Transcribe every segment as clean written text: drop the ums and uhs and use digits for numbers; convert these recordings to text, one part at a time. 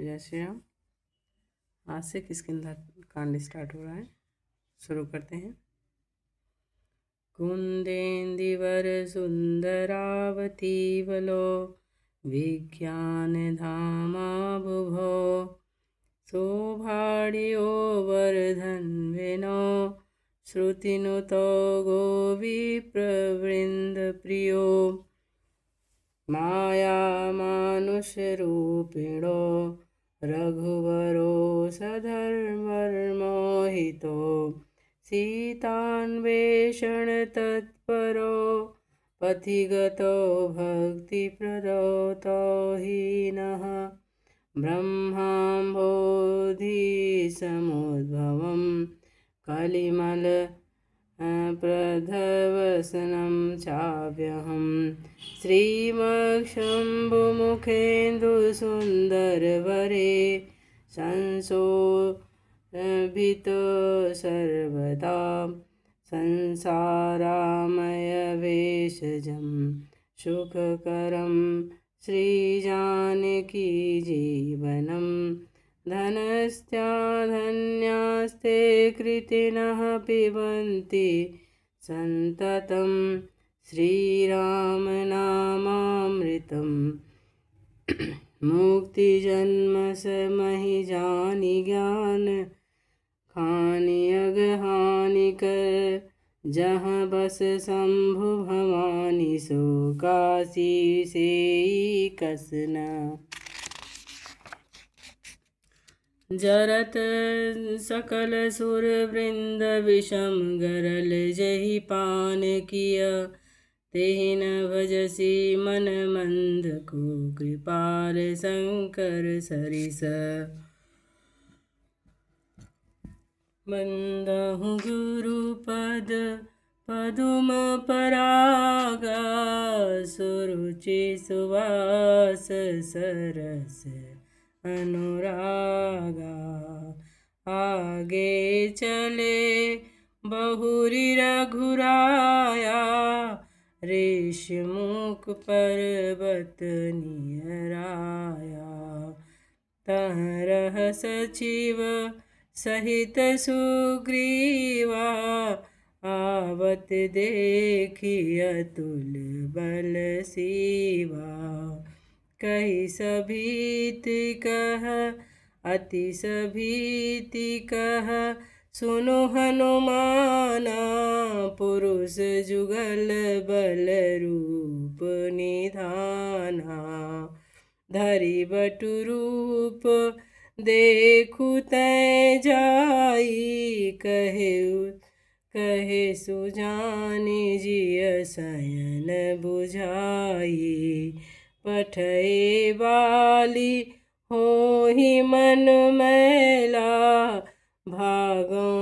जय श्री राम। आज से किष्किंधा कांड स्टार्ट हो रहा है, शुरू करते हैं। कुंदेंदिवर सुंदरावती बलो विज्ञान धामा बुभो शोभाड्यो वर्धन्विनो श्रुतिनुतो गोविप्रवृन्द प्रियो माया मानुषरूपिणो रघुवरो सधर्मर्मोहितो सीतान्वेषण तत्परो पथिगतो भक्तिप्रदो तो हीनः ब्रह्माम्भोधिसमुद्भवं कलिमल प्रधवसनं चाव्यहं श्रीमक्षम्भुमुखेन्दुसुन्दरवरे संशोभितो सर्वदा संसारामयवेशजं सुखकरं श्रीजानकी जीवनं धनस्त्याधन्यास्ते कृतिनः पिबन्ति सन्ततं श्रीरामनामामृतं मुक्तिजन्मसमहि जानि ज्ञान खानि अगहानिकर जहाँ बस शंभु भवानी सो काशी से कसना जरत सकल सुर वृंद विषम गरल जहि पान किया तेहि न भजसी मन मंद को कृपाल शंकर सरिस बंदहु गुरुपद पदुम परागा सुरुचि सुवास सरस अनुरागा आगे चले बहुरी रघुराया ऋषिमुख पर्वत नियराया तह रह सचिव सहित सुग्रीवा आवत देखी अतुल बल सीवा कही सभीति कह अति सभीति कह सुनो हनुमाना पुरुष जुगल बल रूप निधाना धरि बटु रूप देखु तै जाई कहे सुजानि जिय शयन बुझाई पठए बाली होहि मन मैला भागों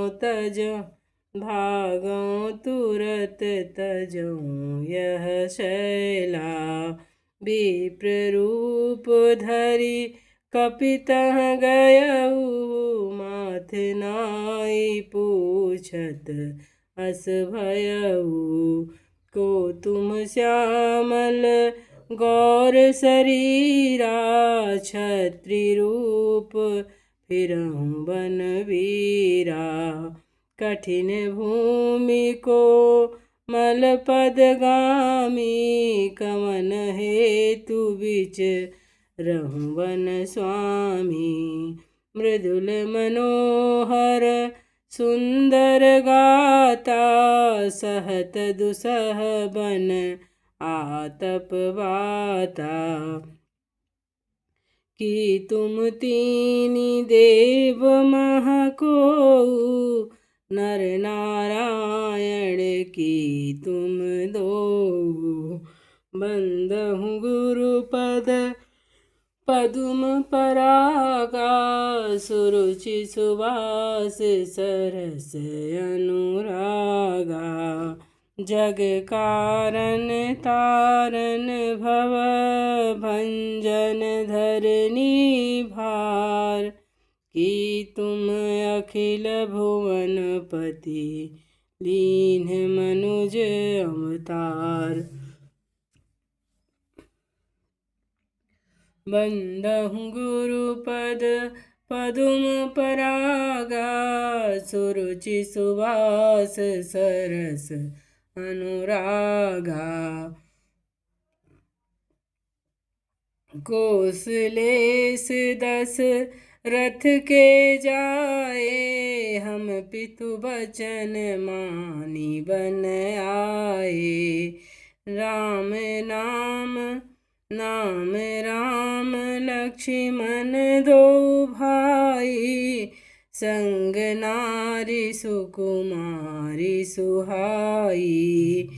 तुरत तजों यह शैला विप्र रूप धरि कपितः गयऊ माथ नाई पूछत अस भयऊ को तुम श्यामल गौर शरीरा क्षत्रि रूप फिरहु बन वीरा कठिन भूमि को मल पदगामी कवन हेतु बिच रहु वन स्वामी मृदुल मनोहर सुंदर गाता सहत दुसह बन आतप बाता कि तुम तीनि देव महको नर नारायण की तुम दो बंदहु गुरुपद पदुम परागा सुरुचि सुवास सरस अनुरागा जग कारण तारन भव भंजन धरनी भार कि तुम अखिल भुवन पति लीन मनुज अवतार बंदहु गुरुपद पदुम परागा, सुरुचि सुवास सरस अनुरागा। कौशलेश दस रथ के जाए, हम पितु बचन मानी बन आए। राम नाम नाम राम लक्ष्मण दो भाई, संग नारी सुकुमारी सुहाई।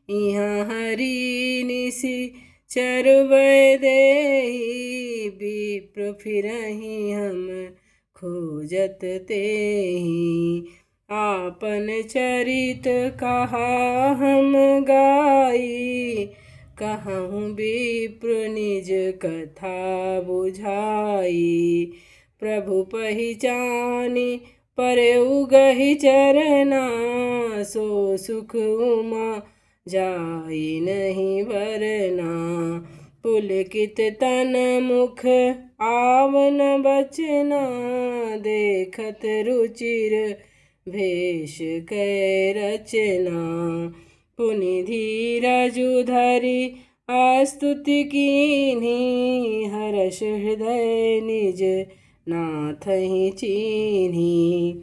यहाँ हरि निशि चरवै देहि, विप्र फिरहि हम खोजत तेहि। आपन चरित कहा हम गाई, कहूँ विप्र निज कथा बुझाई। प्रभु पहिचानि परउ गहि चरना, सो सुख उमा जाई नहीं वरना। पुलकित तन मुख आवन बचना, देखत रुचिर भेष कै रचना। पुनि धीरजु धरि स्तुति कीन्ही, हर्ष हृदय निज नाथहि चीन्ही।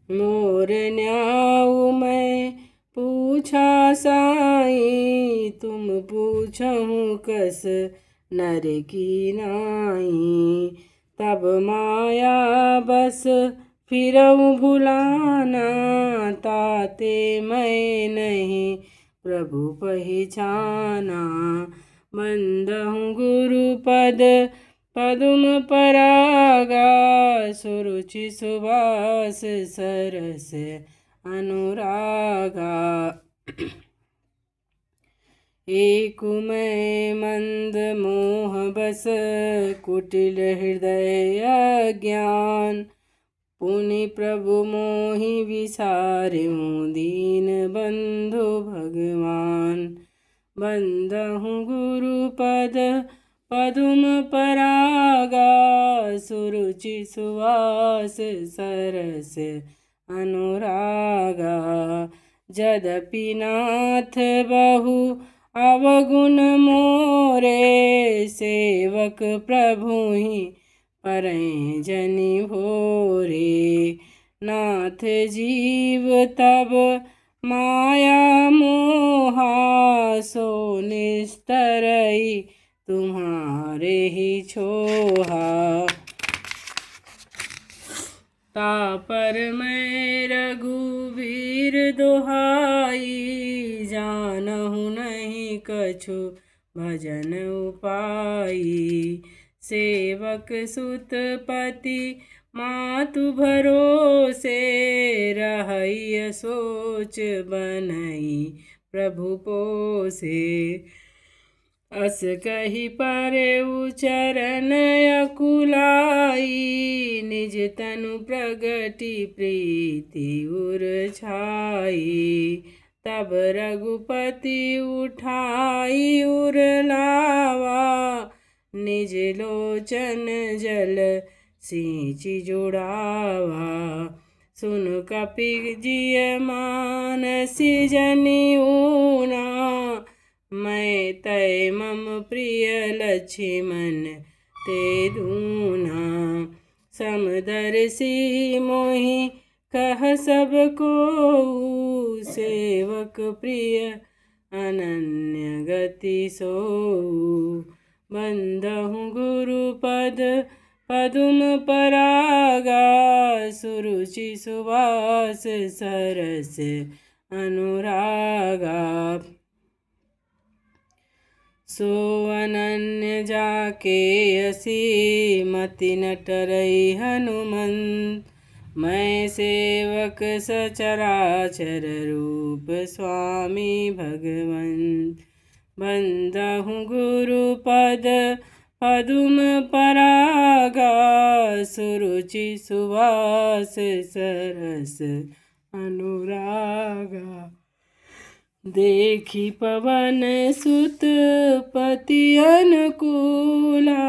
मोर न्याऊ मैं पूछा साई, तुम पूछहु कस नर की नाई। तब माया बस फिरऊँ भुलाना, ताते मैं नहीं प्रभु पहिचाना। बंदहु गुरुपद पदुम परागा, सुरुचि सुवास सरस अनुरागा। एक मैं मंद मोह बस, कुटिल हृदय अज्ञान। पुनि प्रभु मोहि विसार्यूं दीन बंधु भगवान। बंदहु गुरुपद पदुम परागा, सुरुचि सुवास सरस अनुरागा। यद्यपि नाथ बहु अवगुण मोरे, सेवक प्रभु ही परैं जनि भोरे। नाथ जीव तब माया मोहा, सो निस्तरई तुम्हारे ही छोहा। तापर मैं रघुवीर दोहाई, जानहु नहीं कछु भजन उपाई। सेवक सुत पति मातु भरोसे, रहई सोच बनई प्रभु पोसे। अस कही परउ चरण अकुलाई, निज तनु प्रगति प्रीति उर छाई। तब रघुपति उठाई उर लावा, निज लोचन जल सींचि जुड़ावा। सुन कपि जिय मानसि जनि ऊना, मैं तै मम प्रिय लक्ष्मण ते दूना। समदर्शी मोहि कह सब कोउ, सेवक प्रिय अनन्य गति सोउ। बंदहु गुरुपद पदुम परागा, सुरुचि सुवास सरस अनुरागा। सो अनन्य जाके असी, मति न टरई हनुमंत। मैं सेवक सचराचर रूप स्वामी भगवंत। बंदहु गुरुपद पदुम परागा, सुरुचि सुवास सरस अनुरागा। देखी पवन सुत पति अनुकूला,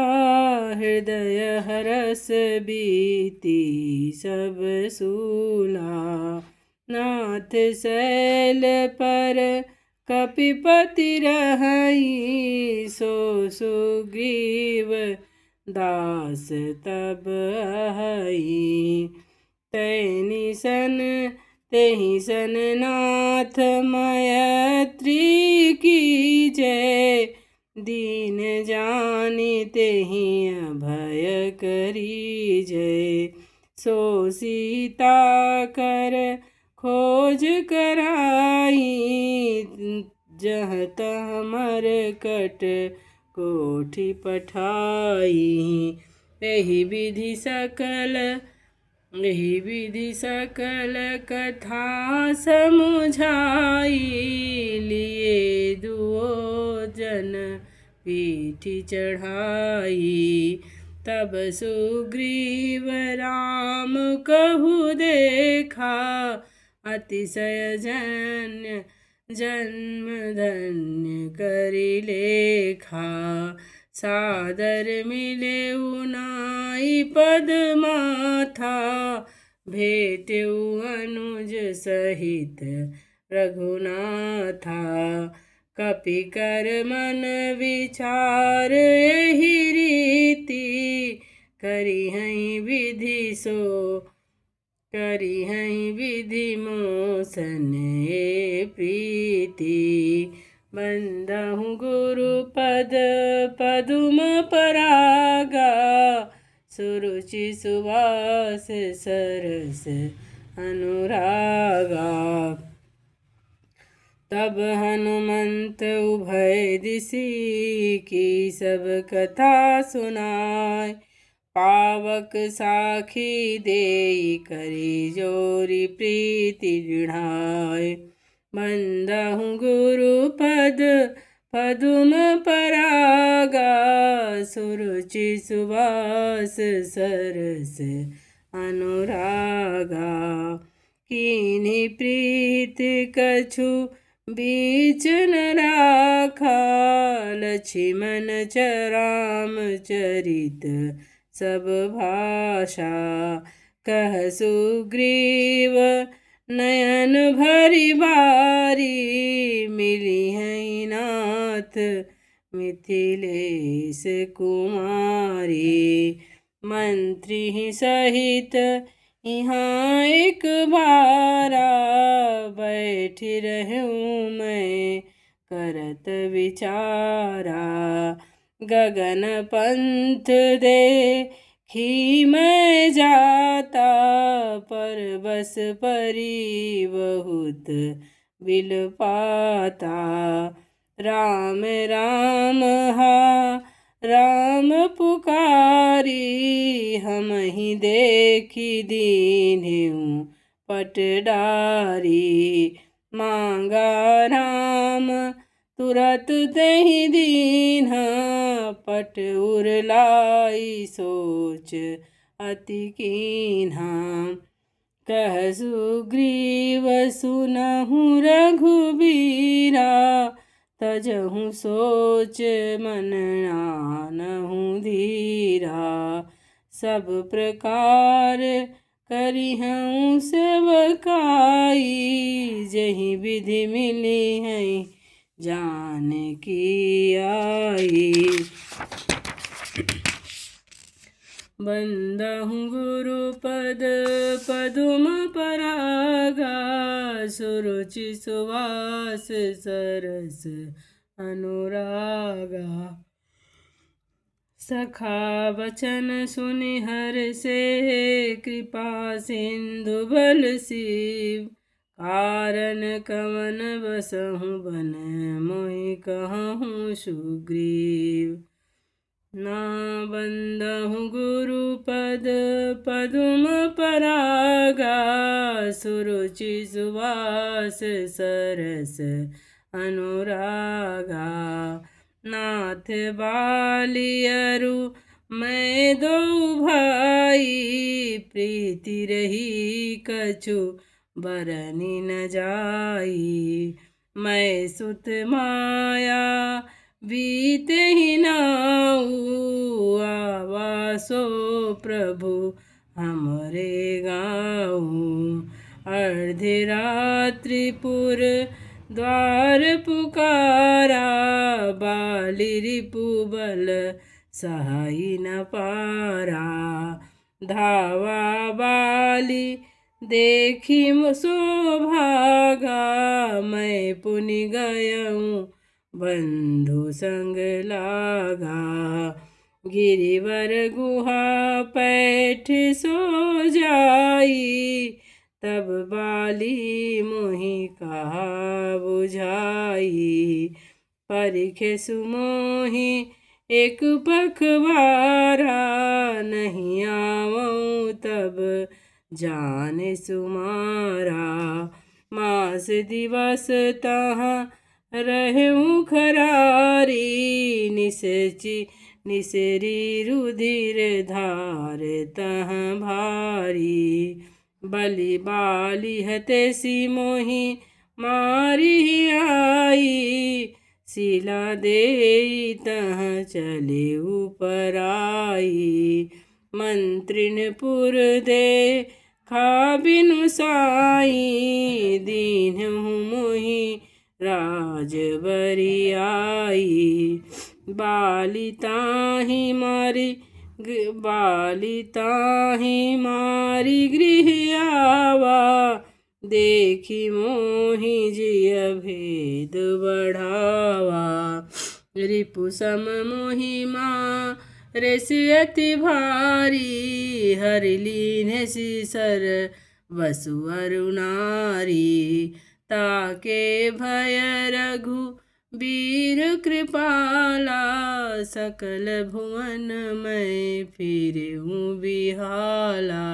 हृदय हरस बीती सब सूला। नाथ शैल पर कपिपति रहई सो सुग्रीव दास तब आहई। तैनी सन तेहि सन नाथ मैत्री की जय। दीन जानि तेहि अभय करी जय। सो सीता कर खोज कराई जह तह मरकट कोठि पठाई। एहि विधि सकल कथा समुझाई। लिए दुओ जन पीठी चढ़ाई। तब सुग्रीव राम कहु देखा अतिशय जन्म धन्य करि लेखा। सादर मिले नाई पद माथा भेटेउ अनुज सहित रघुनाथा। कपि कर मन विचार एहि रीति करिहहि विधि मोसन ए प्रीति। बंदहु गुरु पदुम परागा सुरुचि सुवास सरस अनुरागा। तब हनुमंत उभय दिशि की सब कथा सुनाय। पावक साखी देई करी जोरी प्रीति दृढ़ाय। बंदहु गुरु पदुम परागा सुरुचि सुवास सरस अनुरागा। कीन्ही प्रीत कछु बीच न राखा लक्ष्मण राम चरित सब भाषा। कह सुग्रीव नयन भरि बारी मिलिहहि नाथ मिथिलेश कुमारी। मंत्री सहित यहाँ एक बारा बैठ रहूँ मैं करत विचारा। गगन पंथ देखी मैं जाता पर बस परी बहुत बिलपाता। राम राम हा राम पुकारी हम ही देखी दीन्हु पट डारी। मांगा राम तुरत तेहि दीन्हा पट उरलाई सोच अति कीन्हा। कह सुग्रीव सुनहु रघुबीरा तजहु सोच मन आनहु धीरा। सब प्रकार करिहउँ सेवकाई जहि विधि मिली है जानकी आई। बंदहु गुरु पदुम परागा सुरुचि सुवास सरस अनुरागा। सखा वचन सुनि हर्षे कृपा सिंधु बल शिव। कारण कवन बसहु बन मोहि कहूँ सुग्रीव। ना बंदहु गुरु पदुम परागा सुरुचि सुवास सरस अनुरागा। नाथ बालियरु मैं दो भाई प्रीति रही कछु बरनी न जाई। मैं सुत माया बीते ही नाऊ आवासो प्रभु हमरे गाँव। अर्धे रात्रिपुर द्वार पुकारा, बाली रिपु बल सहाई न पारा। धावा बाली देखी सौभागा, मैं पुनि गयऊँ बंधु संग लागा। गिरिवर गुहा पैठ सो जाई, तब बाली मोहि कहा बुझाई। परिखे सुमोहि एक पखवारा, नहीं आवऊँ तब जान सुमारा। मास दिवस तहाँ रहूँ खरारी, निसरी रुधिर धार तहाँ भारी। बलि बाली हतेसी मोहि मारी आई, शिला देई तहाँ चले ऊपर आई। मंत्रिन पुर दे खा बिनु साई, दीन्हु मोहि राज बरियाई। बाली ताहि मारी गृह आवा, देखी मोहि जिय भेद बढ़ावा। रिपु सम मोहि मारेसि अति भारी, हरि लीन्ह सर वसु अरु नारी। ताके भय रघुबीर कृपाला, सकल भुवन मैं फिरऊँ बिहाला।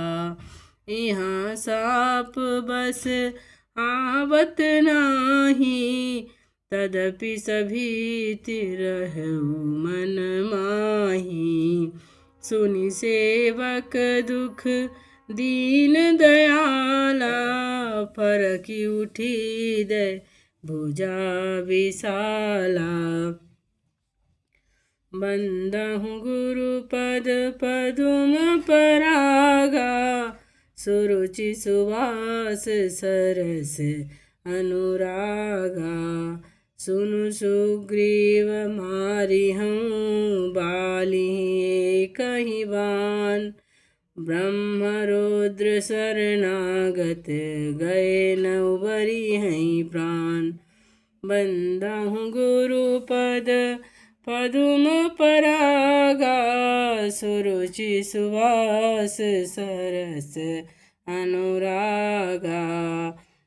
यहाँ साप बस आवत नाही, तदपि सभीति रहऊ मन माही। सुनि सेवक दुख दीन दयाला, फरकी उठी दय भुजा विशाला। बंदहु गुरुपद पदुम परागा, सुरुचि सुवास सरस अनुरागा। सुनु सुग्रीव मारिहूँ बाली कहीं बान, ब्रह्म रुद्र शरणागत गए न उबरिहैं प्राण। बंदहु गुरुपद पदुम परागा, सुरुचि सुवास सरस अनुरागा।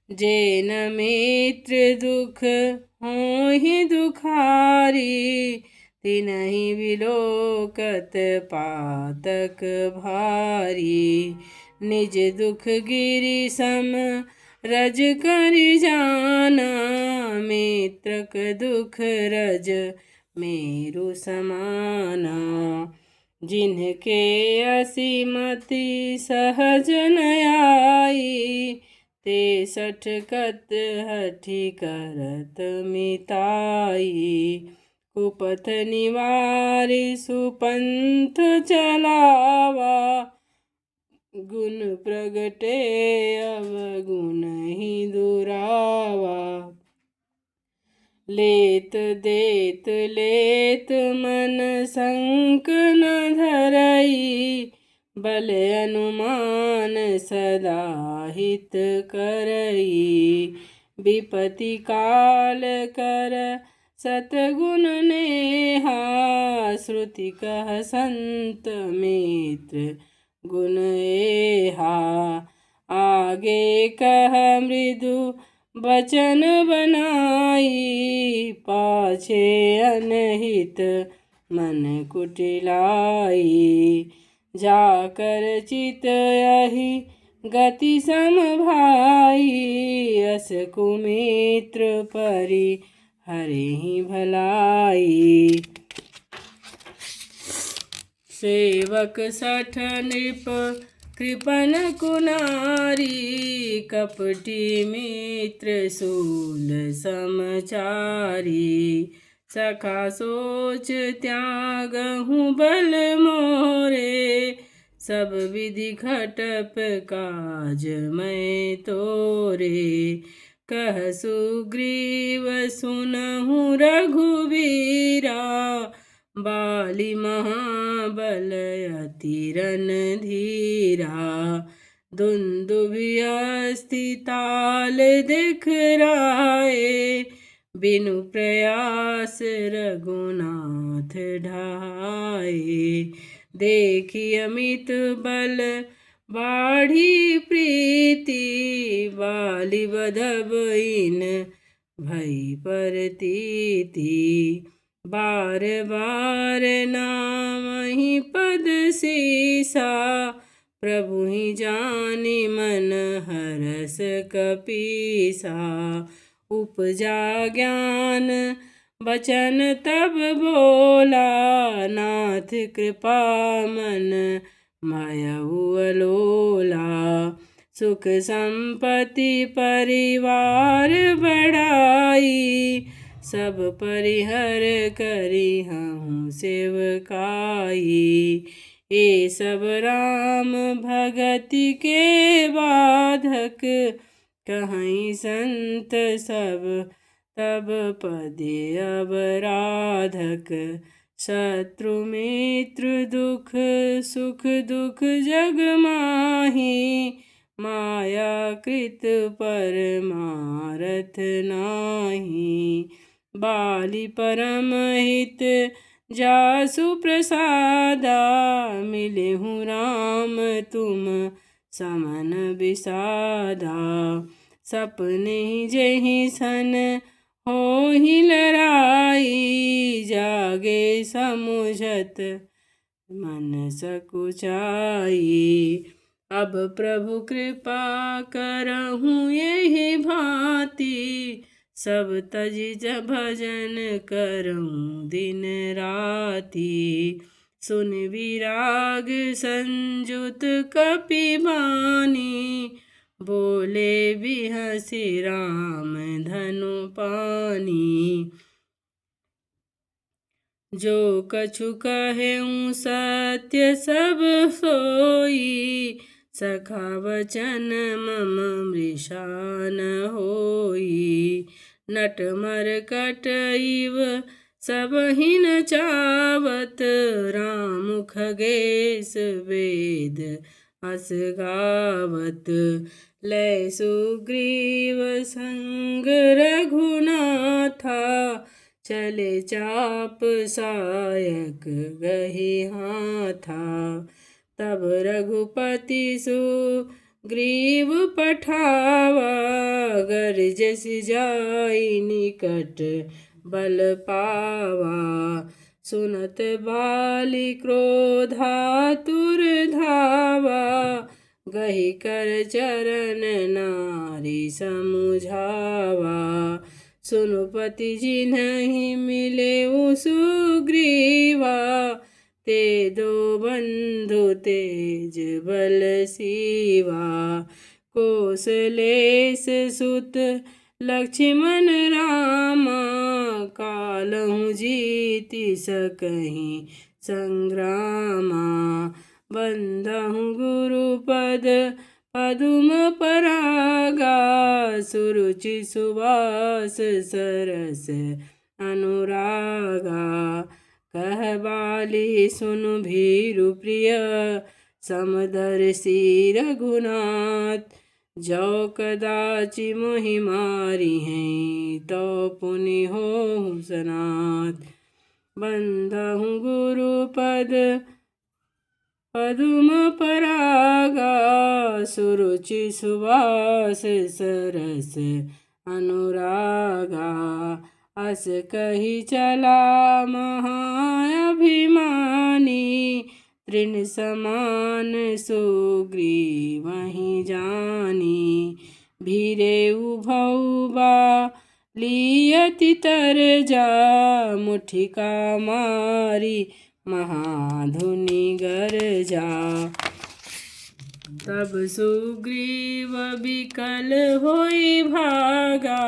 जेन मित्र दुख होहि दुखारी, तिनहि विलोकत पातक भारी। निज दुख गिरि सम रज करि जाना, मित्रक दुख रज मेरु समाना। जिनके असिमति सहज न आई, ते सठकत हठि करत मिताई। कुपथ निवारि सुपंथ चलावा, गुण प्रगटे अवगुण ही दुरावा। लेत देत लेत मन संक न धरई, बल अनुमान सदा हित करई। विपत्ति काल कर सतगुण नेहा, श्रुति कह संत मित्र गुण एहा। आगे कह मृदु वचन बनाई, पाछे अनहित मन कुटिलाई। जाकर चित यही गति सम भाई, अस कुमित्र परि हरिहि भलाई। सेवक सठ नृप कृपन कुनारी, कपटी मित्र शूल समचारी। सखा सोच त्यागहूँ बल मोरे, सब विधि खटप काज मैं तोरे। कह सुग्रीव सुनहु रघुबीरा, बाली महाबल अति रणधीरा। दुन्दुभियस्ति ताल दिखराए, बिनु प्रयास रघुनाथ ढाए। देखी अमित बल बाढ़ी प्रीति, बाली बधब इन भई परतीति। बार बार नाम ही पद सीसा, प्रभु ही जानि मन हरस कपीसा। उपजा ज्ञान बचन तब बोला, नाथ कृपा मन मयउ अलोला। सुख संपत्ति परिवार बढ़ाई, सब परिहर करी हूँ सेवकाई। ये सब राम भगति के बाधक, कहीं संत सब तब पदे अबराधक। शत्रु मित्र दुख सुख दुख जग माही, माया कृत परमारथ नाही। बाली परम हित जासु प्रसादा, मिलेहु राम तुम समन विषादा। सपने जहि सन होहि लराई, जागे समुझत मन सकुचाई। अब प्रभु कृपा करहूँ यही भांति, सब तजि भजन करऊँ दिन राति। सुन विराग संजुत कपि बानी, बोले बिहसि राम धनु पानी। जो कछु कहेऊँ सत्य सब सोई, सखा वचन मम मृषा न होई। नट मरकट इव सबहि न चावत, राम खगेश वेद अस गावत। लय सुग्रीव संग रघुनाथा, चले चाप सायक गही हाथा। तब रघुपति सुग्रीव पठावा, गर्जस जाई निकट बल पावा। सुनत बाली क्रोधातुर धावा, गही कर चरण नारी समुझावा। सुनुपति जिन्हि मिलेउ सुग्रीवा, ते दो बंधु तेज बल सीवा। कौशलेश सुत लक्ष्मण रामा, कालहु जीति सकहि संग्रामा। बंधहु गुरुपद पदुम परागा, सुरुचि सुवास सरस अनुरागा। कह बाली सुनु भीरु प्रिय, समदर्शी रघुनाथ। जो कदाचि मोहि मारी हैं, तो पुनि होहु सनाथ। बंधहु गुरुपद पदुम परागा, सुरुचि सुवास सरस अनुरागा। अस कही चला महाअभिमानी, तृण समान सुग्रीवहि जानी। भीरेउ भउ बाली तरजा, मुठिका मारी महाधुनि गरजा। तब सुग्रीव बिकल होई भागा,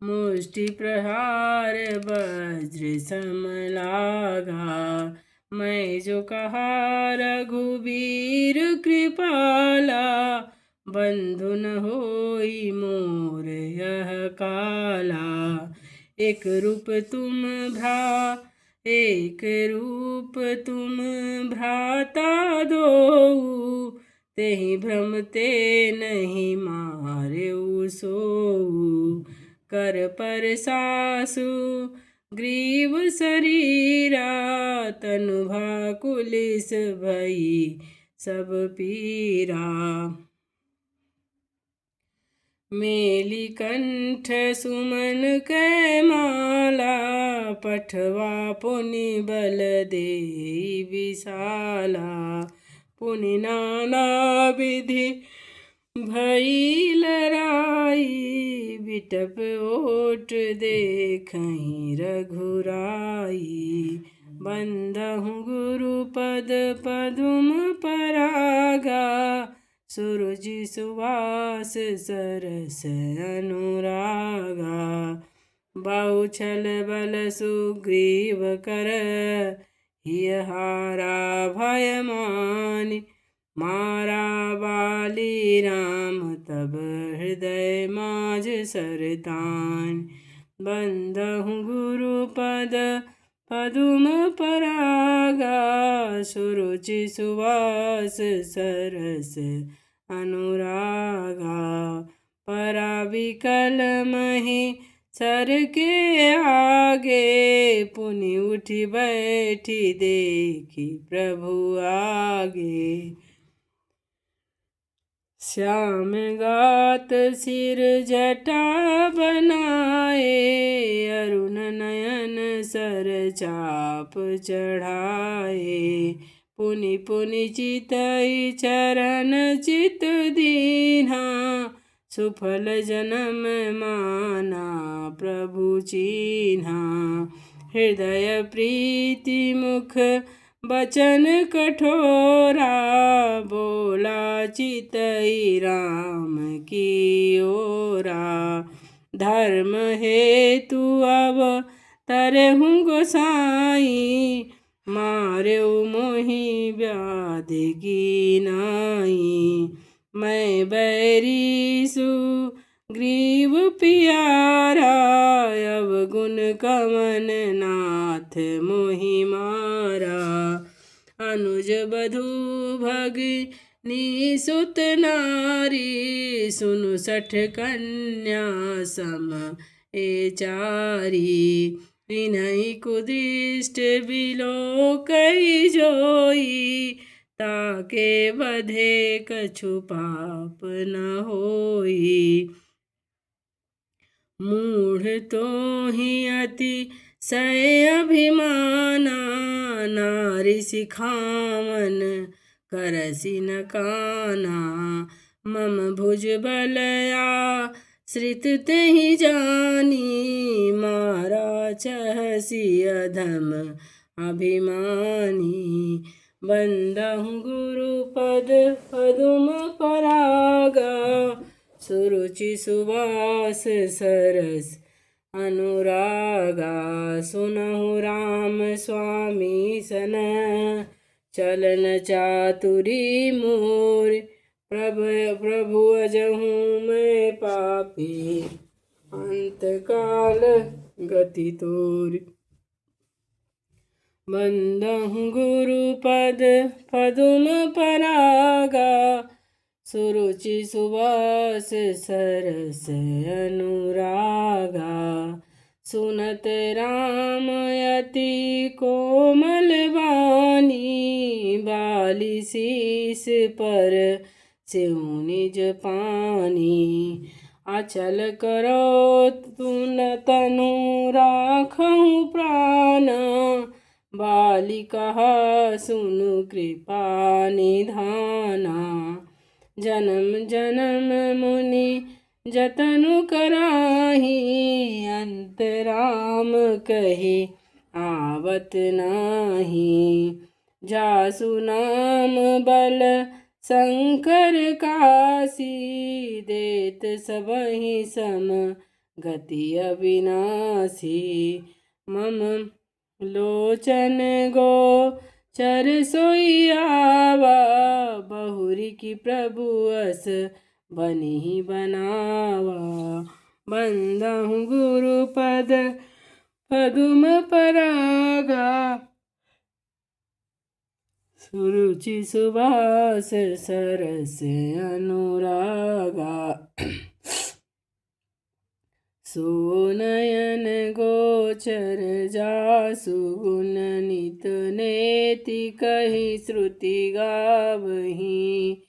मुष्टि प्रहार वज्र सम लागा। मैं जो कहा रघुबीर कृपाला, बंधु न होई मोर यह काला। एक रूप तुम भ्राता दोऊ, तेहि भ्रम ते नहीं मार्यो सोऊ। कर पर सासु ग्रीव शरीरा, तनु भाकुलिस भई सब पीरा। मेली कंठ सुमन कै माला, पठवा पुनि बल देई विशाला। पुनि नाना विधि भई लड़ाई, बिटप ओट देखहि रघुराई। बंदहु गुरुपद पदुम परागा, सुरुचि सुवास सरस अनुरागा। बाहुछल बल सुग्रीव कर, हियहारा भय मानि। मारा बाली राम तब हृदय माझ सरतान। बंदहु गुरुपद पदुम परागा, सुरुचि सुवास सरस अनुरागा। पराविकल मही सर के आगे, पुनि उठी बैठी देखी प्रभु आगे। श्याम गात सिर जटा बनाए, अरुण नयन सर चाप चढ़ाए। पुनि पुनि चितई चरण चित दीन्हा, सुफल जन्म माना प्रभु चीन्हा। हृदय प्रीति मुख बचन कठोरा, बोला चितई राम की ओरा। धर्म हेतु अब तरहु गोसाई, मार्यो मोहि व्याधि कीनाई। मैं बैरी सुग्रीव पियारा, अवगुण कवन नाथ मोहि मारा। अनुज बधू भगिनी सुत नारी, सुनु सठ कन्या सम ए चारी। इन्हीं कुदृष्ट बिलोकई जोई, ताके बधे कछु पाप न होई। मूढ़ तो ही अति सय अभिमाना, नारी सिखावन करसि न काना। मम भुज बलया श्रित तेहि जानी, मारा चहसि अधम अभिमानी। बंदहु गुरुपद पदुम परागा, सुरुचि सुवास सरस अनुरागा। सुनहु राम स्वामी सन, चलन चातुरी मोर। प्रभु अजहु मैं पापी, अंत काल गति तोर। बंदहु गुरुपद पदुम परागा, सुरुचि सुवास सरस अनुरागा। सुनत राम अति कोमल वाणी, बाली शीस पर स्यो निज पानी। अचल करो तुन तनु राखहु प्राण, बाली कहा सुनु कृपा निधाना। जन्म जन्म मुनि जतनु कराही, अंत राम कही आवत नाही। जासु नाम बल शंकर कासी, देत सबहि सम गति अविनाशी। मम लोचन गोचर सोई आवा, बहुरी की प्रभु अस बनी बनावा। बंदहु गुरु पद पदुम परागा, सुरुचि सुवास सरस अनुरागा। सुनयन गोचर जासु गुण नित नेति, कही श्रुति गावही।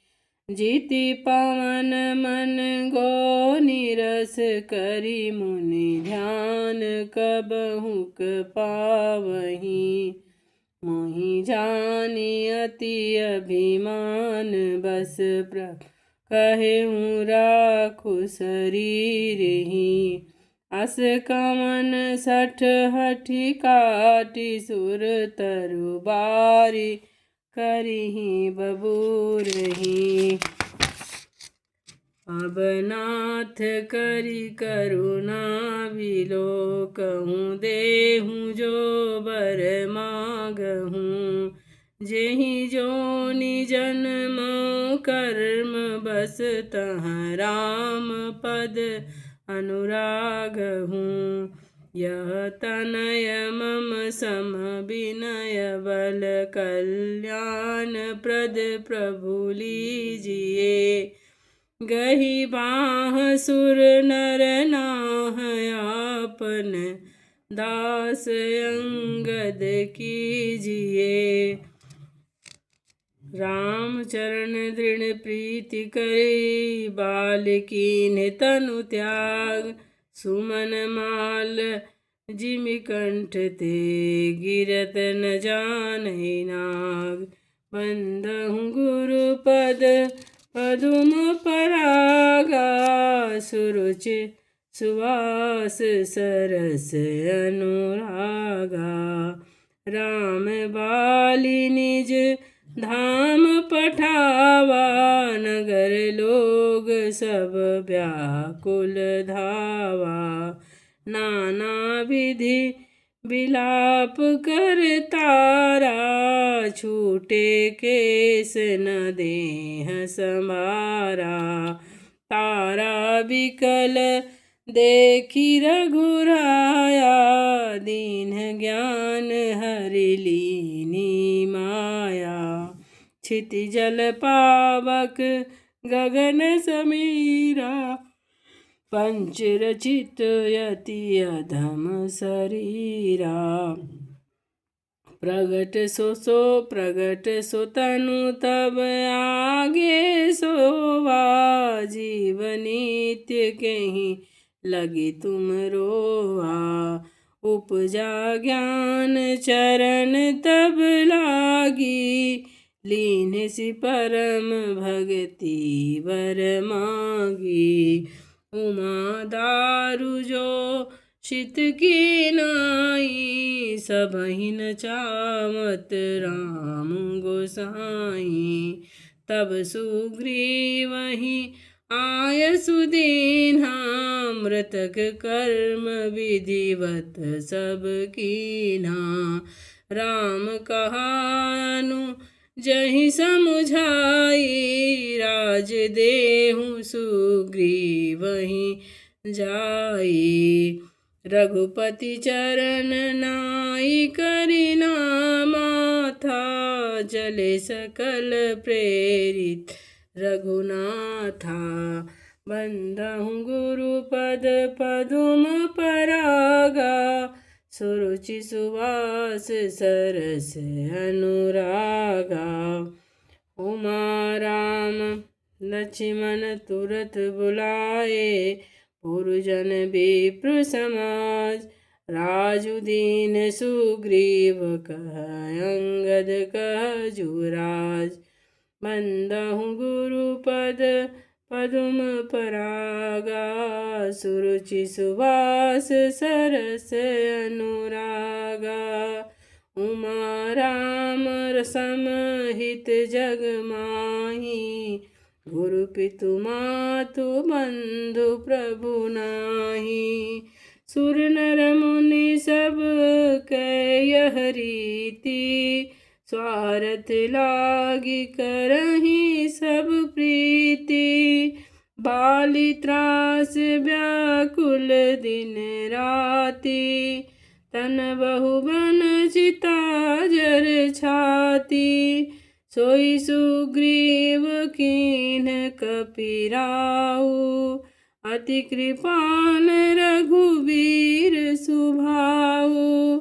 जीति पवन मन गो निरस, करी मुनि ध्यान कबहु पावही। मोहि जानी अति अभिमान, बस प्रभु कहेहूँ राखु शरीर ही। अस कमन सठ हठि काटि, सुर तरु बारी करिहि बबूरही। अब नाथ करि करुणा बिलोकहूँ, देहूँ जो बर मागहूँ। जेहि जोनि जन्मौ कर्म बस, तहाँ राम पद अनुरागहूँ। यह तनय मम सम विनय, बल कल्याण प्रद प्रभु लीजिए। गही बाह सुर नर नाह, आपन दास अंगद कीजिए। राम चरण दृढ़ प्रीति करे, बालकीन्ह तनु त्याग। सुमन माल जिमि कंठ ते, गिरत न जानहि नाग। बंदहु गुरु पद पदुम परागा, सुरुचि सुवास सरस अनुरागा। राम बाली निज धाम पठावा, नगर लोग सब व्याकुल धावा। नाना विधि विलाप कर तारा, छूटे केस न देह संभारा। तारा बिकल देखी रघुराया, दीन ज्ञान हरि लीनी माया। क्षिति जल पावक गगन समीरा, पंच रचित यति अधम शरीरा। प्रगट सो तनु तब आगे सोवा, जीव नित्य कहीं लगी तुम रोआ। उपजा ज्ञान चरण तब लागी, लीन सि परम भगति वर मागी। उमा दारु जो शित की नाई, सबहि न चावत राम गोसाई। तब सुग्रीवहि आय सुदीन्हा, मृतक कर्म विधिवत सब कीन्हा। राम कहानु जहि समुझाई, राज देहु सुग्रीवहि जाई। रघुपति चरण नाई करिना माथा, जले सकल प्रेरित रघुनाथा। बंदहु गुरु पद पदुम परागा, सुरुचि सुवास सरस अनुरागा। उमा राम लक्ष्मण तुरत बुलाए, पुरजन विप्र समाज। राजु दीन सुग्रीव कह, अंगद कह जुराज। बंदहु गुरु पद पदुम परागा, सुरुचि सुवास सरस अनुरागा। उमा राम रसम हित जग माही, गुरु पितु मातु बंधु प्रभु नाही। सुर नर मुनि सब यह रीति, स्वार्थ लागी करही सब प्रीति। बाली त्रास व्याकुल दिन राति, तन बहुबन चिता जर छाती। सोई सुग्रीव कीन्ह कपिराऊ, अति कृपाल रघुवीर सुभाऊ।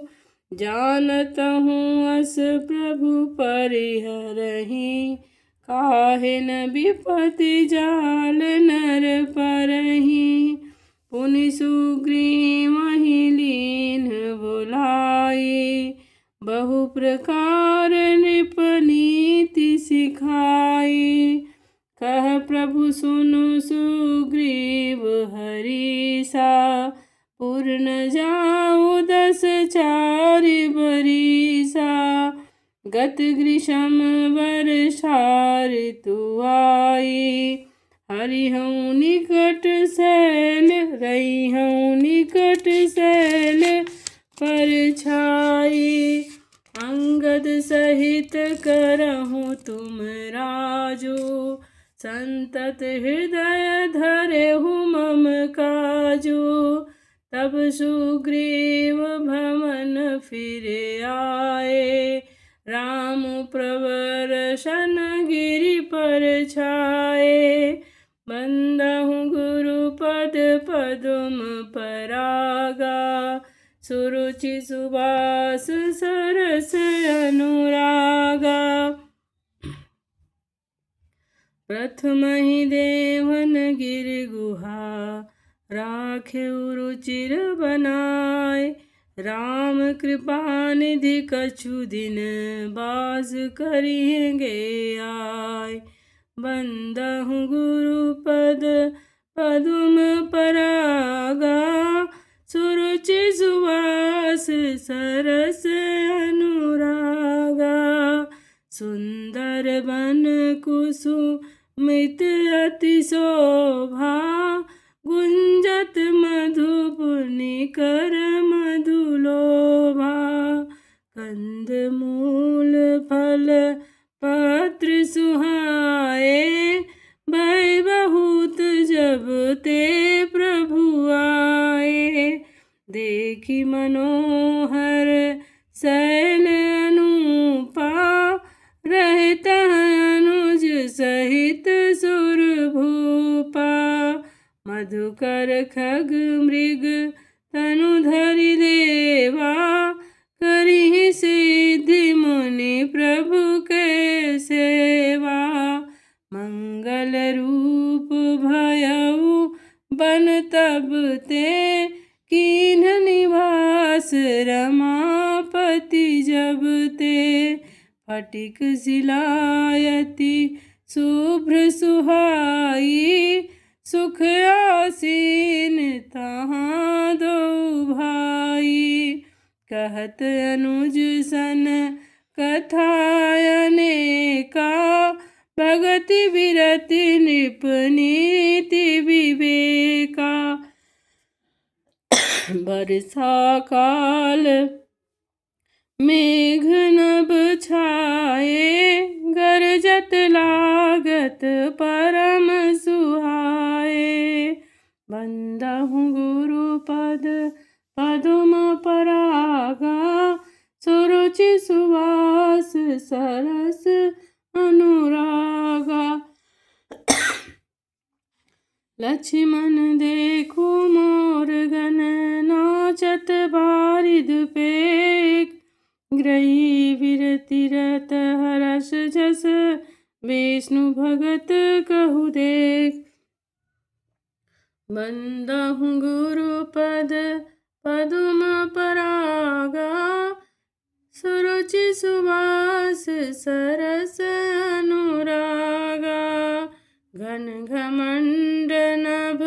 जानत हूँ अस प्रभु परिहरहि, काहे न विपति जाल नर परहि। पुनि सुग्रीव लीन बुलाई, बहु प्रकार नृप नीति सिखाई। कह प्रभु सुनु सुग्रीव हरीसा, पुर न जाऊ 10 चारि बरीसा। गत ग्रीष्म वर्षा ऋतु आई, हरिहूँ निकट शैल रहिहूँ निकट शैल पर छाई। अंगद सहित करहूँ तुम राजो, संतत हृदय धरेहु मम काजो। तब सुग्रीव भवन फिर आए, राम प्रवर शन गिरि पर छाए। बंदहु गुरु पद पदुम परागा, सुरुचि सुबास सरस अनुरागा। प्रथम ही देवन गिर गुहा, राखे रुचिर बनाए। राम कृपा निधि कछु दिन, बास करेंगे आए। बंदहु गुरु पद पदुम परागा, सुरुचि सुवास सरस अनुरागा। सुंदर बन कुसुमित अति शोभा, गुंजत मधुप निकर मधुलोभा। कंद मूल फल पत्र सुहाए, भय बहुत जब ते प्रभु आए। देखी मनोहर शैल अनूपा, रहता अनुज सहित सुर भूपा। मधुकर खग मृग तनु धरि देवा, करिहि सिद्धि मुनि प्रभु के सेवा। मंगल रूप भयउ बन तब ते, कीन्ह निवास रमापति जब ते। फटिक सिलायति शुभ्र सुहाई, सुख आसीन तहाँ दो भाई। कहत अनुज सन कथा अनेका, भगति विरति नृप नीति विवेका। बरसा काल मेघ नभ छाए, गरजत लागत परम सुहाए। बंदहु गुरु पद पदुम परागा, सुरुचि सुवास सरस अनुरागा। लक्ष्मण देखो मोर गण, नाचत बारिद पेख। ग्रही विरति रत हरष जस, विष्णु भगत कहु देख। बंदहु गुरु पद पदुम परागा, सुरुचि सुवास सरस अनुरागा। घन घमंड नभ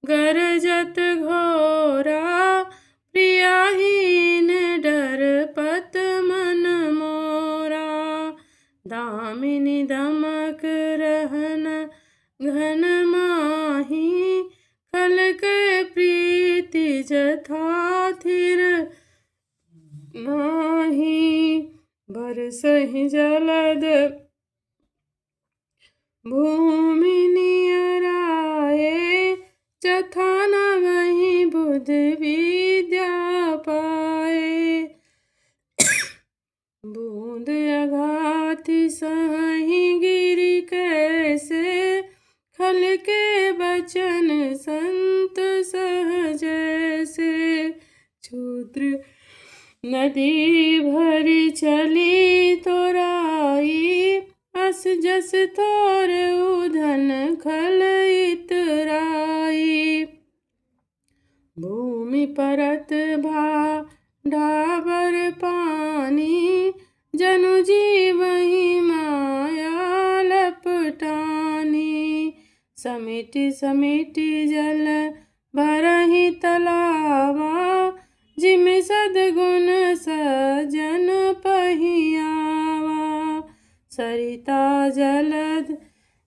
गरजत घोरा, प्रियाहीन डर पत मन मोरा। दामिनी दमक रहन घन माही खल के प्रीति जथा थिर माही बरसहि जलद भूमि नियराए जथा न वही बुध विद्या पाए बूंद अघाति सही गिरि कैसे खल के बचन संत सहज से क्षुद्र नदी भरी चली तोराई अस जस तोर उधन खल इतराई भूमि परत भा ढाबर पानी जनु जीवहि माया लपटानी समिति समिति जल भरहि तलावा जिमि सद्गुण सजन पहियावा सरिता जलद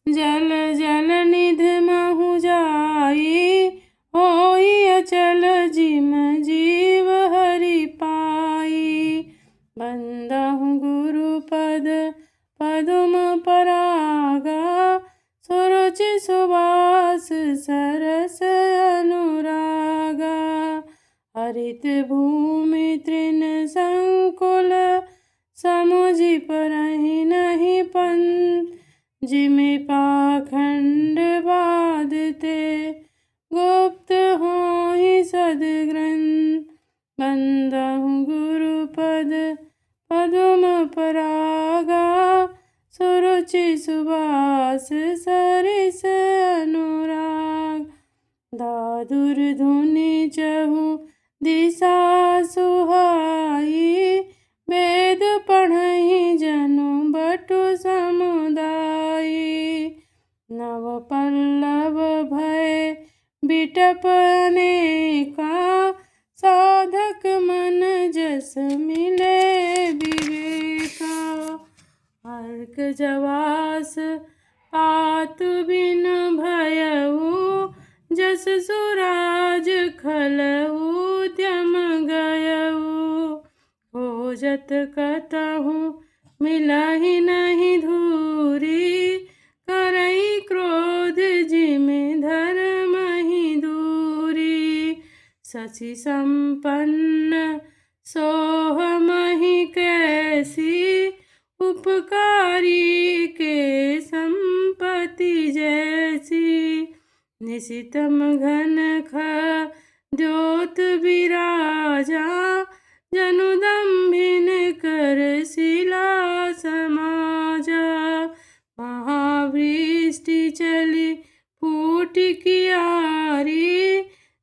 जल जल निध महु जाई होई अचल जिम जीव हरि पाई बंदहु गुरु पद पदुम परागा सुरुचि सुवास सरस अनुरागा हरित भूमि तृण संकुल समुझि परहि नहीं पन जिमि पाखंड बाधते गुप्त होहि सद्ग्रंथ बंदहु गुरु पद पदुम परागा सुरुचि सुवास सरिस अनुराग दादुर धुनि चहु दिशा सुहाई वेद पढ़हि जनु बटु समुदायी नव पल्लव भय बिटप अनेका साधक मन जस मिले विवेका अर्क जवास आत बिन भयउ जस सुराज खलउ उद्यम गयउ खोजत कतहु मिलहि नहीं धूरी करई क्रोध जिमि धर्महि दूरी शशि संपन्न सोहमहि कैसी उपकारी के संपत्ति जैसी निशितम घन द्योत विराजा जनु दंभिन कर शिला समाजा महावृष्टि चली फूट कियारी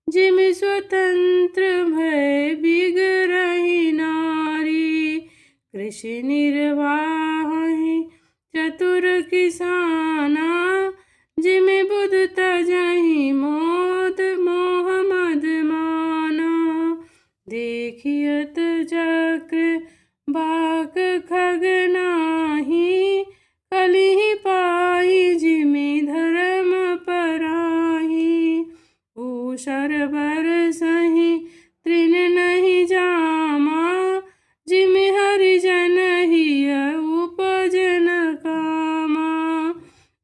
जिमि स्वतंत्र भय बिगरहि नारी कृषि निर्वाहि चतुर किसाना जिमि बुध तजहि मोद मोह मद माना देखियत चक्र बाक खग नाही कलिहि पाहि जिमि धर्म पराहि ऊषर बरसहि तृण नहीं जामा जिमि हरिजन हिय उपजन कामा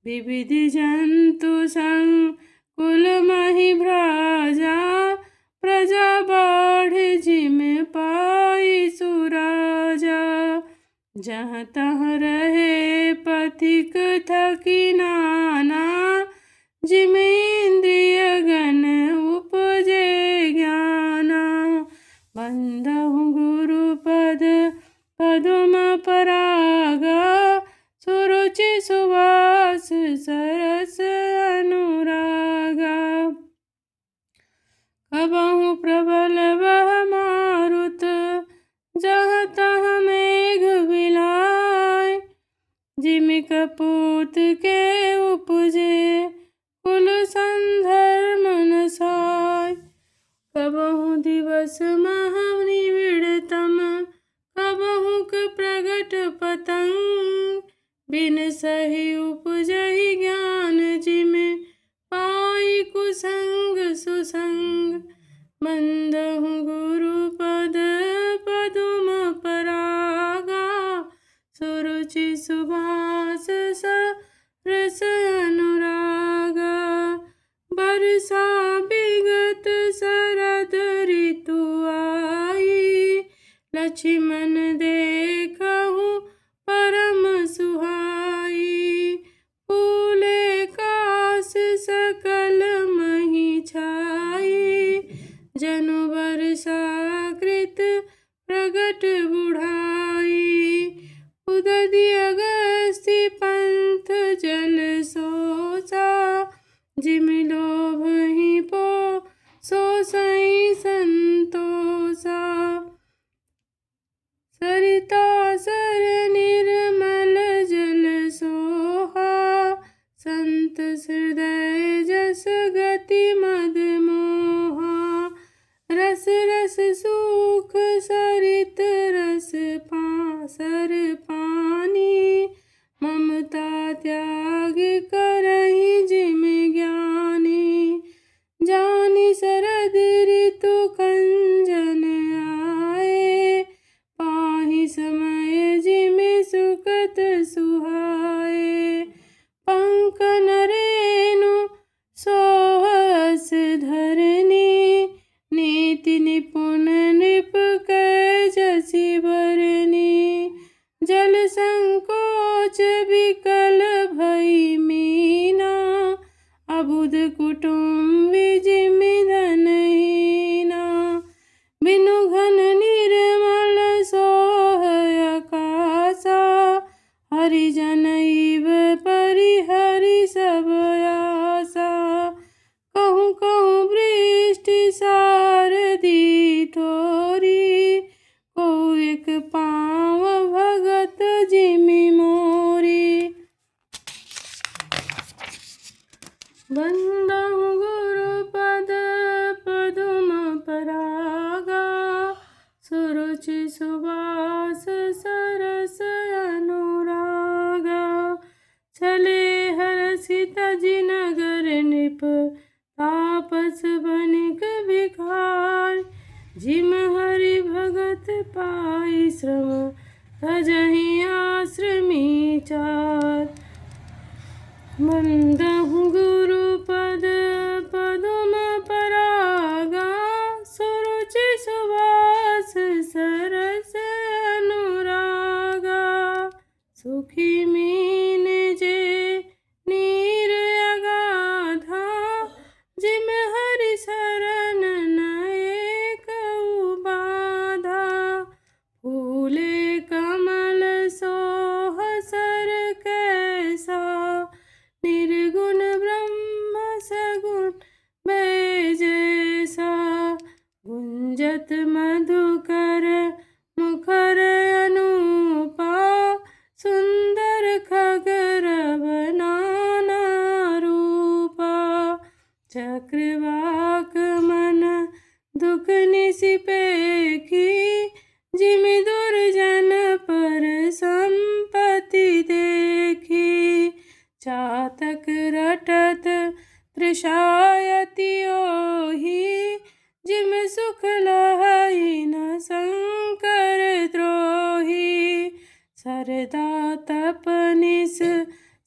विविध जंतु संकुल महि भ्राजा प्रजा बाढ़ जिमि पाई सुराजा जहाँ तहाँ रहे पथिक थकी नाना जिमि इंद्रिय गण उपजे ज्ञाना बंदहु गुरु पद पदुम परागा सुरुचि सुवास सरस अनुरागा कबहु प्रबल वह मारुत जहाँ तहाँ मेघ बिलाय जिमि कपूत के उपजे कुल संधर्म नसाय कबहु दिवस महानिविड़तम कबहुक प्रगट पतंग बिन सही उपजहि ज्ञान जिमे पाई कुसंग सुसंग। बंदहु गुरु पद पदुम परागा सुरुचि सुभाष सरस अनुरागा। बरसा विगत शरद ऋतु आई लक्ष्मण देखहु परम सुहाई। फूले कास सकल मही छाई जनु बरसा कृत प्रगट बुढ़ाई। उदधि अगस्त्य पंथ जल सोचा जिमि लोभहि पो सोसई संतोषा। सरिता सर निर्मल जल सोहा संत हृदय जस गति मद मोहा। रस रस सुख सरित रस सर पानी ममता त्याग करहि जिमि ज्ञानी। जानि शरद ऋतु कंजन आए पाहि समय जिमि सुखत सुहाए। पंख नरेनु सोहस धरनी नीति निपुण नृप कै जसि बरनी। जल संकोच विकल भई मीना अबुध कुटुम्बि जिमि धनहीना। बिनु घन निर्मल सोह आकाशा हरिजन इव परिहरि सब आशा। कहूँ कहूँ वृष्टि सारदी थोरी को एक पाँव भगत जिमि मोरी। बंदहु गुरु पद पदुम परागा सुरुचि सुभाष सरस अनुरागा। चले हरषित जिनगर नृप तापस बनिक भिखार जिम हरि भगत पाई श्रम तजहि आश्रमी चार। बंदहु गुरु पद पदुम परागा सुरुचि सुभाष सरस अनुरागा। सुखी मीन जे नीर अगाधा जिम हरि शरण नए कऊ बाधा। फूले कमल सोह सर कैसा निर्गुण ब्रह्म सगुण बैजैसा। गुंजत मधुकर मुखर अनूपा सुंदर खगर बनाना रूपा। चक्रवाक मन दुख निसिपेखी जिमि दुर्जन पर संपत्ति देखी। चातक रटत तृषायति ओहि जिमि सुख लहै न शंकर द्रोही। सरदा तपनिस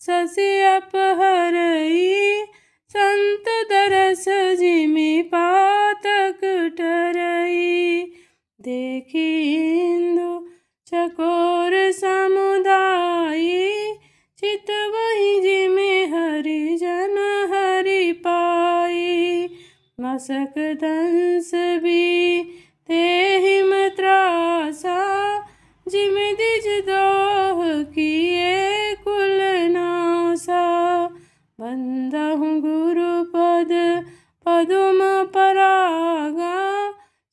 शशि अपहरई संत दरस जिमि पातक टरई। देखी इंदु चकोर समुदायी चित वही जिमि हरिजन हरि पाई। मसक दंस भी तेहिम त्रासा जिमि द्विज दोह किए कुल नासा। बंदहु गुरु पद पदुम परागा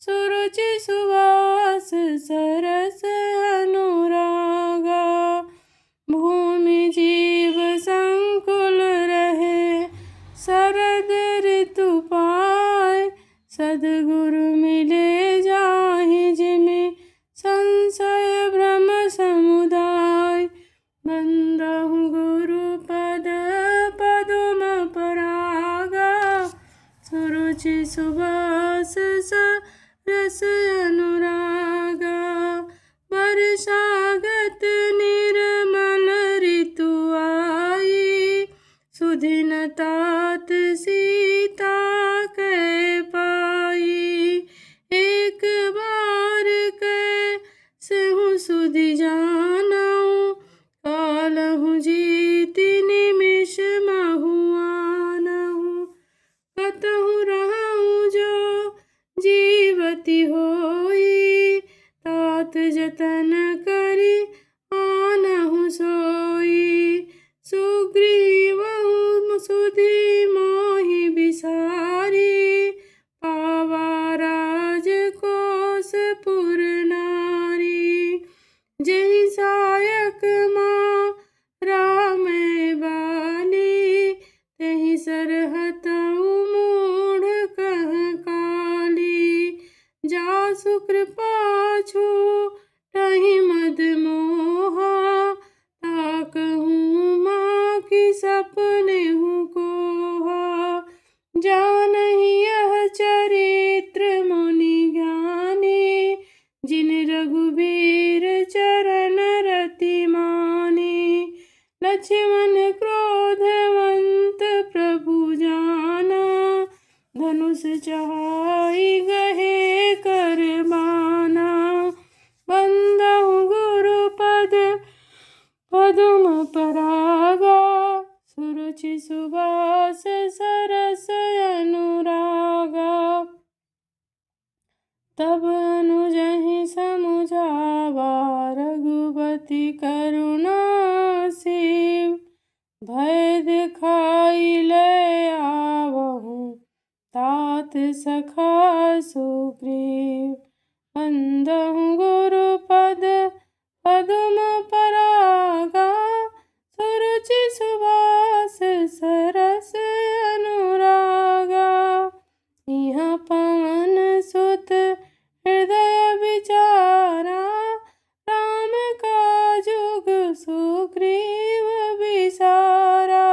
सुरुचि सुभाष सरस अनुरागा। भूमि जीव संकुल रहे शरद ऋतु पाए सद्गुरु मिले जाहि जिमि संशय भ्रम समुदाय। सुधिन तात सीता कह पाई, एक बार कह सहु सुधि जानऊ, कालहु जीति निमिष महु आनहु, कतहु रहूं जो जीवती होई, तात जतन करी आनहु सोई, सुग्रीवहु सुधि मोहि बिसारी, पावा राजकोसपुर नारी, जेहि सायक माँ राम बाली, तेहि सरहतउ मूढ़ कह काली, जासु कृपा छूटहि मद मोहा, ताकहूँ माँ की सपनेहु कोहा, जानहि यह चरित्र मुनि ज्ञानी, जिन रघुबीर चरण रति मानी, लक्ष्मण क्रोधवंत प्रभु जाना, धनुष चढ़ाई गहे कर बाना, बंदहु गुरुपद पदुम परागा, सुरुचि सुबास सरस अनुरागा, तब अनुजहि समुझावा रघुपति करुणा सीव, भय दिखाई ले आवहु तात सखा सुग्रीव, बंदहु गुरुपद पदुम परागा, सुरुचि सुबास सरस अनुरागा, इहाँ पवन सुत हृदय विचारा, राम काजुग सुग्रीव बिसारा,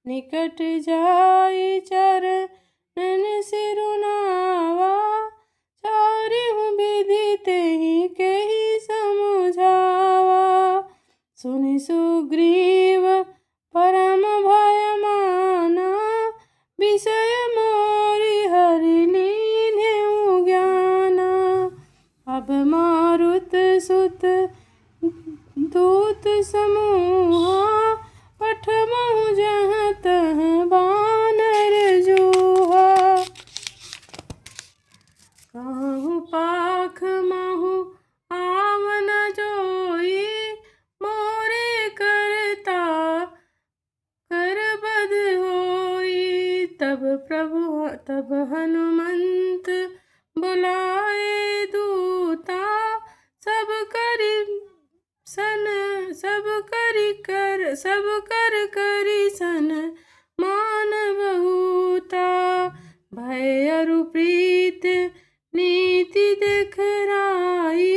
निकट जाई चरणन सिरुनावा, चारिहु विधि तेहि केहि समुझावा, सुनि सुग्रीव परम भय माना, विषय मोरि हरि लीन्हेउ ज्ञाना, अब मारुत सुत दूत समूहा, पठमहु जहाँ तहाँ बानर जूहा, कहूँ पाख महु आवन जोई, मोरे करता करबद होई, तब हनुमंत बुलाए दूता, सब कर करी सन मान बहुता, भय अरु प्रीत नीति दिखराई,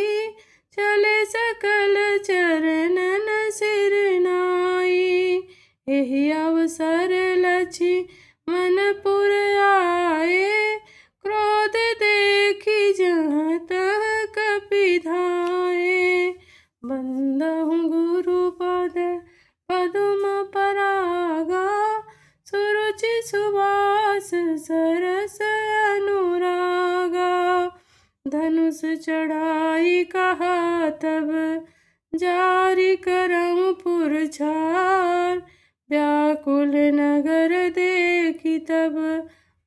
चले सकल चरणन सिर नाई, एहि अवसर लक्ष्मणपुर आए, क्रोध देखी जहाँ तहाँ कपि धाये, बंदहु गुरुपद पदुम परागा, सुरुचि सुबास सरस अनुरागा, धनुष चढ़ाई कहा तब जारी करऊँ पुरछार, व्याकुल नगर देखी तब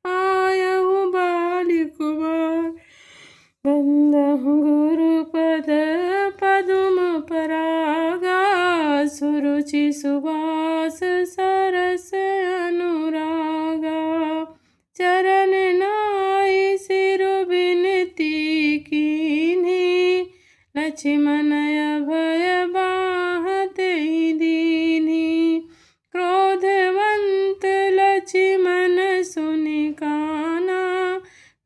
आयहु बालि कुमार, बंदहु गुरुपद पदुम परागा, सुरुचि सुबास सरस अनुरागा, चरण नाई सिरु बिनती कीन्ही, लक्ष्मण अभय बाहतेहि दीन्ही, क्रोधवंत लक्ष्मण सुनि काना,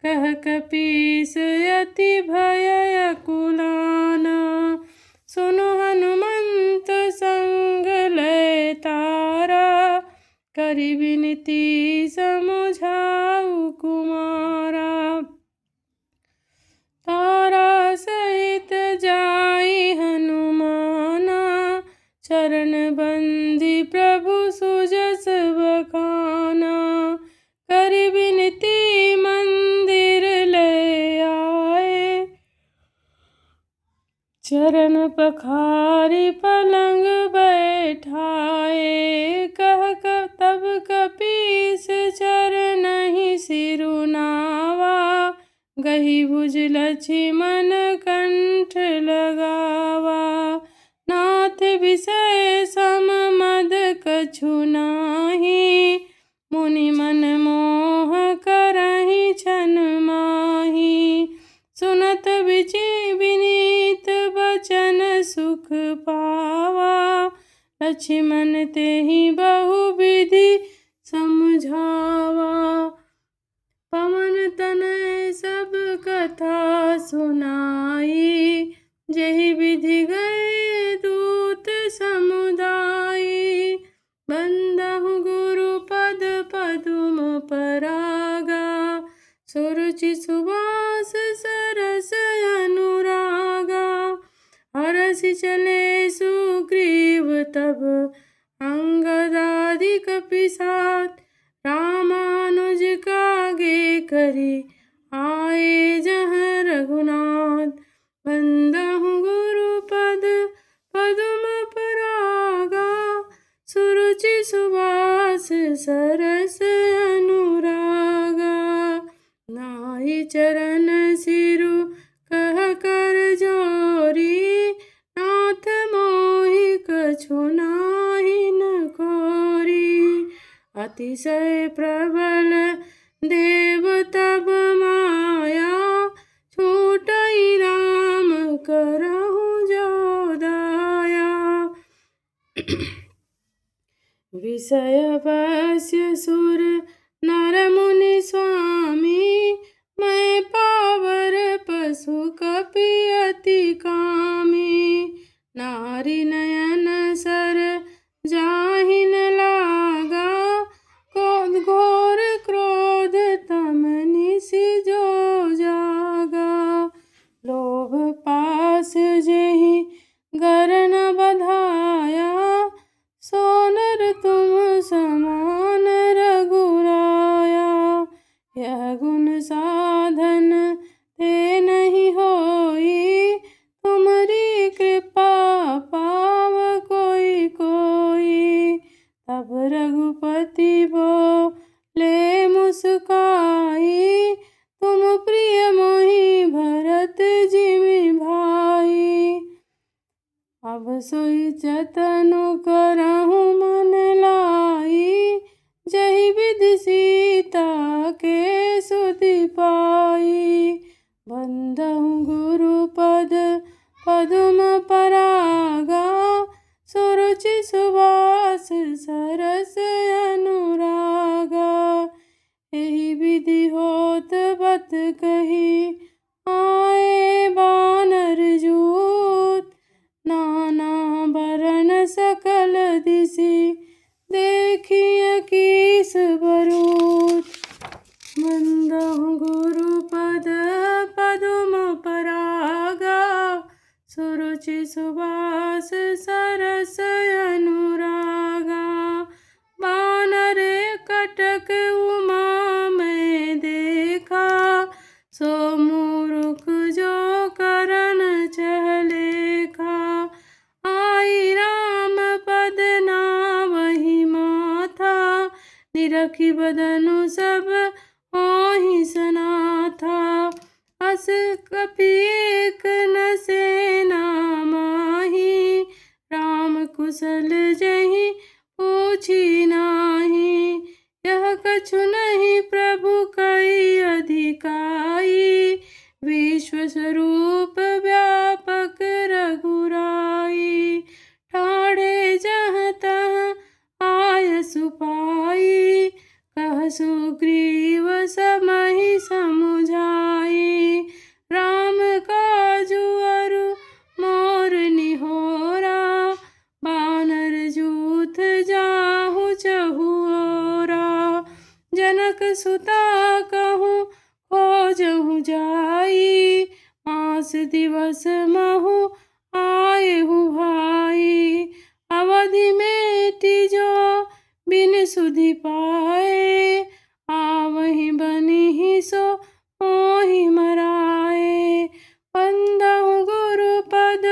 कह कपीस अति भय अकुलाना, सुनु हनुमंत संग लय तारा, करि विनती समुझाऊ कुमारा, तारा सहित जाई हनुमाना, चरण बंदी प्रभु सुजस पखारी पलंग बैठाए, तब कपीस चरनहि सिरुनावा, गही भुज लक्ष्मण कंठ लगावा। नाथ विषय सम मद कछु नाही, मुनि मन मोह करहि छन माही। सुनत विनीत बचन सुख पावा, लक्ष्मण तेहि बहु विधि समझावा। पवन तनय सब कथा सुनाई, जेहि विधि गए दूत समुदायी। बंदहु गुरु पद पदुम परागा, सुरुचि सुवास सरस अनुरागा। हरषि चले सुग्रीव तब अंगदादि कपिसात, रामानुज कागे करी आए जहाँ रघुनाथ। बंदहु गुरु पद पदुम परागा, सुरुचि सुवास सरस अनुरागा। नाहि चरण सिरु कह कर जोरी, नाथ मोहि कछु नाही न कोरी। अतिशय प्रबल देव तब माया, छूटई राम करहु जो दाया। विषय वश्य सुर नर मुनि स्वामी, मैं पावर पशु कपि अति कामी। नारी नयन सर जाहि न लागा, घोर क्रोध तम निसि जो जागा। लोभ पास जेहि गर न बधाया, सो नर तुम समान रघुराया। यह गुण साधन ते नहीं होई, तुमरी कृपा पाव कोई कोई। तब रघुपति बोले मुस्काई, तुम प्रिय मोहि भरत जिमि भाई। अब सोई जतनु करहु मन लाई, जहि विधि सीता के सुधि पाई। बंदहु गुरु पद पदुम परागा, सुरुचि सुवास सरस अनुरागा। एहि विधि होत बत कही आए बानर जूत, नाना बरन सकल दिसि देखिय कीस बरूत। बंदहु गुरु पद पदुम परागा, सुरुचि सुवास सरस अनुरागा। बानर कटक उमा में देखा, सो मूर्ख जो करन चहलेखा। आई राम पद नावहि माथा, निरखि बदनु सब होहि सनाथा। अस कपि एक न सेना माही, राम कुशल जहि पूछी नाही। यह कछु नहीं प्रभु कई अधिकाई, विश्व स्वरूप व्यापक रघुराई। ठाढ़े जहाँ तहाँ आय सुपाई, कह सुग्रीव समहि समुझाई। राम काजु अरु मोर निहोरा, बानर जूथ जाहु चहुओरा। जनक सुता कहूँ खोजहु जाई, मास दिवस महु आयहु भाई। अवधि मेटि जो बिन सुधि पाए, आवहि बनिहि सो मोहि मराए। बंदहु गुरु पद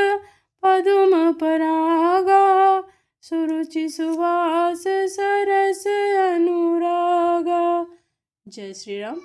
परागा सुरुचि सुवास सरस अनुरागा। जय श्री राम।